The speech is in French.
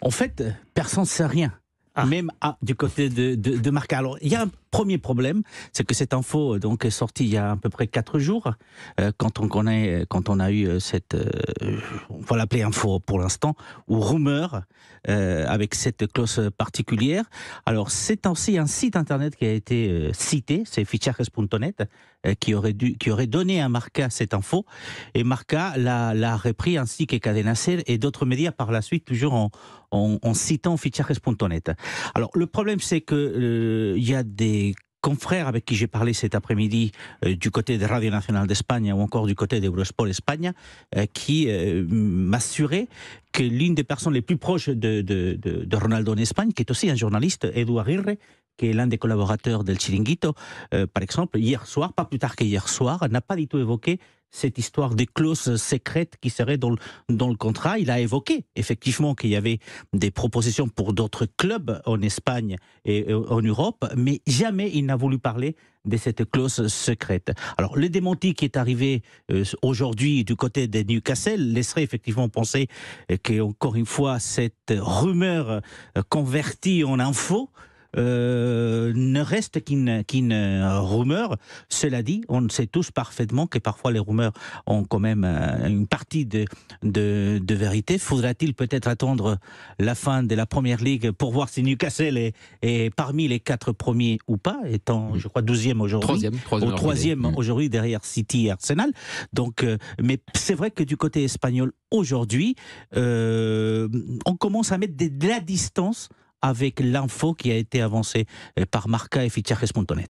En fait, personne ne sait rien. Ah. Même du côté de Marca. Alors, il y a un premier problème, c'est que cette info donc, est sortie il y a à peu près 4 jours, quand on a eu cette, on va l'appeler info pour l'instant, ou rumeur, avec cette clause particulière. Alors, c'est aussi un site internet qui a été cité, c'est fichajes.net, qui aurait donné à Marca cette info, et Marca l'a repris, ainsi que Cadena Ser et d'autres médias par la suite, toujours en citant fichajes.net. Alors, le problème, c'est que il y a des confrères avec qui j'ai parlé cet après-midi du côté de Radio Nacional d'Espagne ou encore du côté d'Eurosport Espagne qui m'assuraient que l'une des personnes les plus proches de Ronaldo en Espagne, qui est aussi un journaliste, Edu Aguirre, qui est l'un des collaborateurs del Chiringuito, par exemple, hier soir, pas plus tard qu'hier soir, n'a pas du tout évoqué cette histoire des clauses secrètes qui seraient dans le contrat. Il a évoqué effectivement qu'il y avait des propositions pour d'autres clubs en Espagne et en Europe, mais jamais il n'a voulu parler de cette clause secrète. Alors, le démenti qui est arrivé aujourd'hui du côté de Newcastle laisserait effectivement penser qu'encore une fois, cette rumeur convertie en info ne reste qu'une rumeur. Cela dit, on sait tous parfaitement que parfois les rumeurs ont quand même une partie de vérité. Faudra-t-il peut-être attendre la fin de la Première Ligue pour voir si Newcastle est parmi les 4 premiers ou pas, étant, je crois, 12e aujourd'hui. Troisième aujourd'hui derrière City et Arsenal. Donc, mais c'est vrai que du côté espagnol, aujourd'hui, on commence à mettre de la distance avec l'info qui a été avancée par Marca et fichajes.net.